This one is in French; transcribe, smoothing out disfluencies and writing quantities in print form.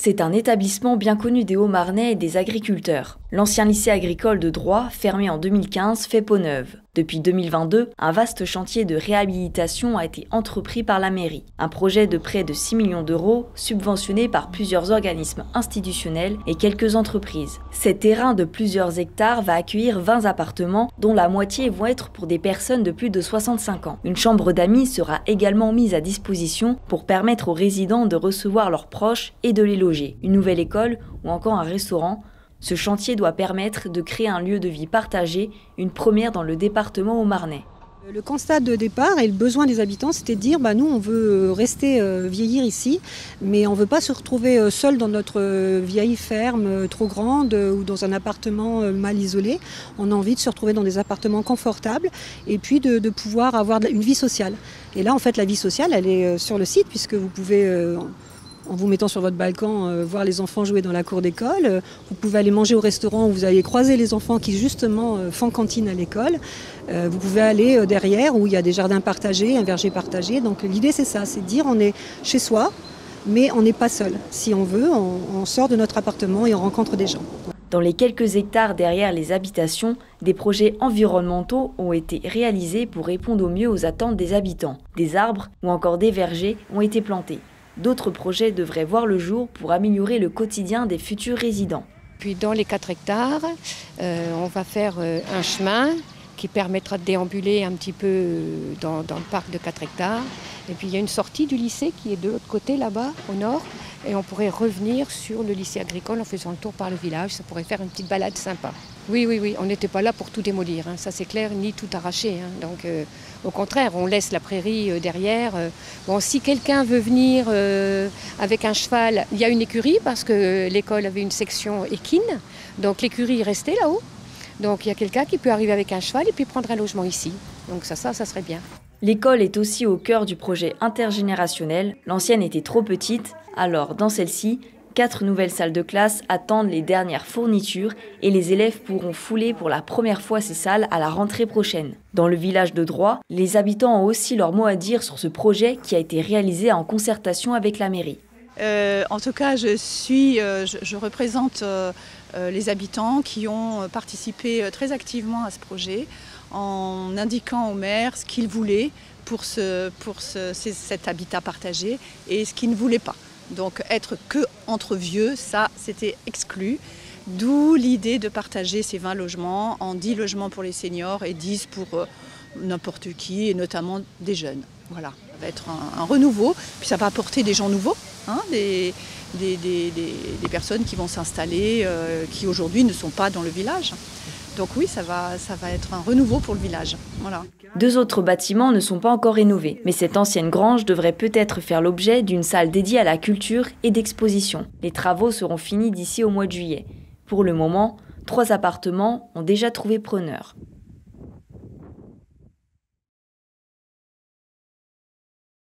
C'est un établissement bien connu des Hauts-Marnais et des agriculteurs. L'ancien lycée agricole de Droit, fermé en 2015, fait peau neuve. Depuis 2022, un vaste chantier de réhabilitation a été entrepris par la mairie. Un projet de près de 6 millions d'euros, subventionné par plusieurs organismes institutionnels et quelques entreprises. Cet terrain de plusieurs hectares va accueillir 20 appartements, dont la moitié vont être pour des personnes de plus de 65 ans. Une chambre d'amis sera également mise à disposition pour permettre aux résidents de recevoir leurs proches et de les loger. Une nouvelle école ou encore un restaurant. Ce chantier doit permettre de créer un lieu de vie partagé, une première dans le département haut-marnais. Le constat de départ et le besoin des habitants, c'était de dire nous on veut rester vieillir ici, mais on ne veut pas se retrouver seul dans notre vieille ferme trop grande ou dans un appartement mal isolé. On a envie de se retrouver dans des appartements confortables et puis de pouvoir avoir une vie sociale. Et là en fait la vie sociale elle est sur le site puisque vous pouvez... en vous mettant sur votre balcon, voir les enfants jouer dans la cour d'école. Vous pouvez aller manger au restaurant où vous allez croiser les enfants qui justement font cantine à l'école. Vous pouvez aller derrière où il y a des jardins partagés, un verger partagé. Donc l'idée c'est ça, c'est de dire on est chez soi, mais on n'est pas seul. Si on veut, on sort de notre appartement et on rencontre des gens. Dans les quelques hectares derrière les habitations, des projets environnementaux ont été réalisés pour répondre au mieux aux attentes des habitants. Des arbres ou encore des vergers ont été plantés. D'autres projets devraient voir le jour pour améliorer le quotidien des futurs résidents. Puis dans les 4 hectares, on va faire un chemin qui permettra de déambuler un petit peu dans le parc de 4 hectares. Et puis il y a une sortie du lycée qui est de l'autre côté là-bas, au nord. Et on pourrait revenir sur le lycée agricole en faisant le tour par le village. Ça pourrait faire une petite balade sympa. Oui, on n'était pas là pour tout démolir, ça c'est clair, ni tout arracher. Donc au contraire, on laisse la prairie derrière. Bon, si quelqu'un veut venir avec un cheval, il y a une écurie parce que l'école avait une section équine. Donc l'écurie est restée là-haut. Donc il y a quelqu'un qui peut arriver avec un cheval et puis prendre un logement ici. Donc ça serait bien. L'école est aussi au cœur du projet intergénérationnel. L'ancienne était trop petite, alors dans celle-ci, 4 nouvelles salles de classe attendent les dernières fournitures et les élèves pourront fouler pour la première fois ces salles à la rentrée prochaine. Dans le village de Droit, les habitants ont aussi leur mot à dire sur ce projet qui a été réalisé en concertation avec la mairie. En tout cas, je représente les habitants qui ont participé très activement à ce projet en indiquant au maire ce qu'ils voulaient pour cet habitat partagé et ce qu'ils ne voulaient pas. Donc être que entre vieux, ça c'était exclu. D'où l'idée de partager ces 20 logements en 10 logements pour les seniors et 10 pour n'importe qui et notamment des jeunes. Voilà, ça va être un renouveau, puis ça va apporter des gens nouveaux, des personnes qui vont s'installer, qui aujourd'hui ne sont pas dans le village. Donc oui, ça va être un renouveau pour le village. Voilà. 2 autres bâtiments ne sont pas encore rénovés, mais cette ancienne grange devrait peut-être faire l'objet d'une salle dédiée à la culture et d'exposition. Les travaux seront finis d'ici au mois de juillet. Pour le moment, 3 appartements ont déjà trouvé preneur.